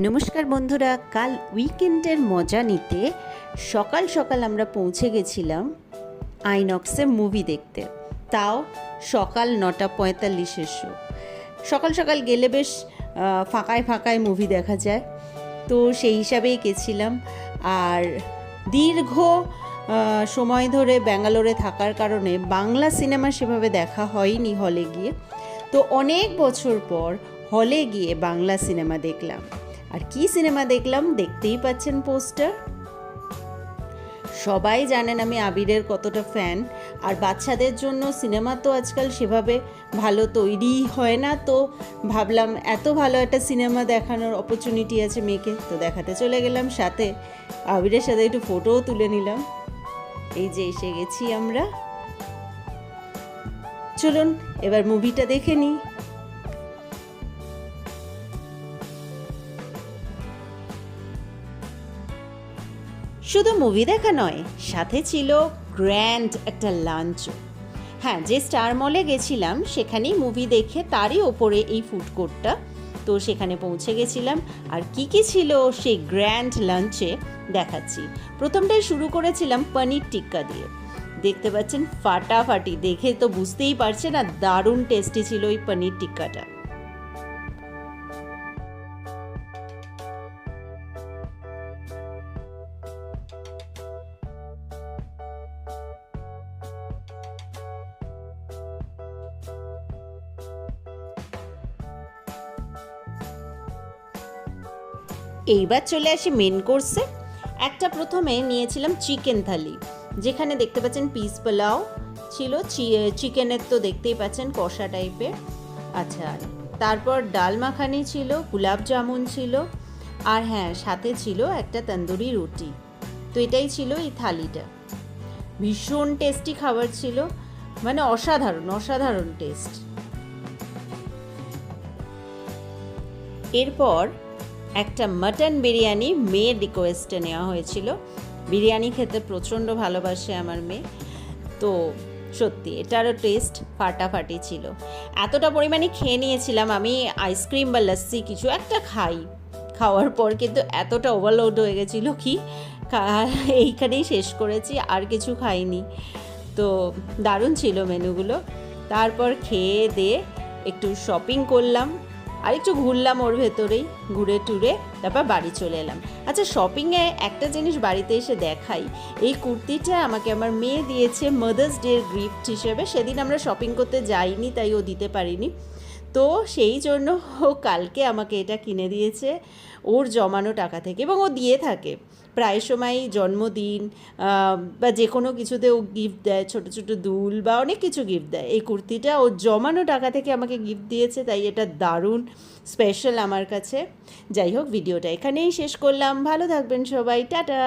নমস্কার বন্ধুরা, কাল উইকেন্ডের মজা নিতে সকাল সকাল আমরা পৌঁছে গেছিলাম আইনক্সে মুভি দেখতে। তাও সকাল 9:45 শো। সকাল সকাল গেলে বেশ ফাঁকায় ফাঁকায় মুভি দেখা যায়, তো সেই হিসাবেই গেছিলাম। আর দীর্ঘ সময় ধরে ব্যাঙ্গালোরে থাকার কারণে বাংলা সিনেমা সেভাবে দেখা হয়নি হলে গিয়ে, তো অনেক বছর পর হলে গিয়ে বাংলা সিনেমা দেখলাম। আর কি সিনেমা দেখলাম দেখতেই পাচ্ছেন পোস্টার। সবাই জানেন আমি আবিরের কতটা ফ্যান, আর বাচ্চাদের জন্য সিনেমা তো আজকাল সেভাবে ভালো তৈরি হয় না, তো ভাবলাম এত ভালো একটা সিনেমা দেখানোর অপরচুনিটি আছে মেয়েকে, তো দেখাতে চলে গেলাম। সাথে আবিরের সাথে একটু ফটোও তুলে নিলাম। এই যে এসে গেছি আমরা, চলুন এবার মুভিটা দেখে নিই। শুধু মুভি দেখা নয়, সাথে ছিল গ্র্যান্ড একটা লাঞ্চও। হ্যাঁ, যে স্টার মলে গেছিলাম সেখানেই মুভি দেখে তারই ওপরে এই ফুড কোর্টটা, তো সেখানে পৌঁছে গেছিলাম। আর কি কি ছিল সেই গ্র্যান্ড লাঞ্চে দেখাচ্ছি। প্রথমটাই শুরু করেছিলাম পনির টিক্কা দিয়ে। দেখতে পাচ্ছেন ফাটাফাটি, দেখে তো বুঝতেই পারছেন, আর দারুণ টেস্টি ছিল ওই পনির টিক্কাটা। এইবার চলে আসি মেন কোর্সে। একটা প্রথমে নিয়েছিলাম চিকেন থালি, যেখানে দেখতে পাচ্ছেন পিস পোলাও ছিল, চিকেনের তো দেখতেই পাচ্ছেন কষা টাইপের। আচ্ছা, তারপর ডাল মাখানি ছিল, গুলাব জামুন ছিল, আর হ্যাঁ সাথে ছিল একটা তন্দুরি রুটি। তো এটাই ছিল এই থালিটা। ভীষণ টেস্টি খাবার ছিল, মানে অসাধারণ অসাধারণ টেস্ট। এরপর একটা মাটন বিরিয়ানি মেয়ের রিকোয়েস্টে নেওয়া হয়েছিল। বিরিয়ানি খেতে প্রচণ্ড ভালোবাসে আমার মেয়ে, তো সত্যি এটারও টেস্ট ফাটাফাটি ছিল। এতটা পরিমাণে খেয়ে নিয়েছিলাম আমি, আইসক্রিম বা লস্যি কিছু একটা খাওয়ার পর কিন্তু এতটা ওভারলোড হয়ে গেছিলো কি এইখানেই শেষ করেছি, আর কিছু খাইনি। তো দারুণ ছিল মেনুগুলো। তারপর খেয়ে দিয়ে একটু শপিং করলাম, আর একটু ঘুরলাম ওর ভেতরেই, ঘুরে টুরে তারপর বাড়ি চলে এলাম। আচ্ছা, শপিংয়ে একটা জিনিস বাড়িতে এসে দেখাই। এই কুর্তিটা আমাকে আমার মেয়ে দিয়েছে মাদার্স ডে গিফট হিসেবে। সেদিন আমরা শপিং করতে যাইনি, তাই ও দিতে পারিনি, তো সেই জন্য ও কালকে আমাকে এটা কিনে দিয়েছে ওর জমানো টাকা থেকে। এবং ও দিয়ে থাকে প্রায় সময়ই, জন্মদিন বা যে কোনো কিছুতে ও গিফট দেয়, ছোটো ছোটো দুল বা অনেক কিছু গিফট দেয়। এই কুর্তিটা ও জমানো টাকা থেকে আমাকে গিফট দিয়েছে, তাই এটা দারুণ স্পেশাল আমার কাছে। যাই হোক, ভিডিওটা এখানেই শেষ করলাম। ভালো থাকবেন সবাই, টাটা।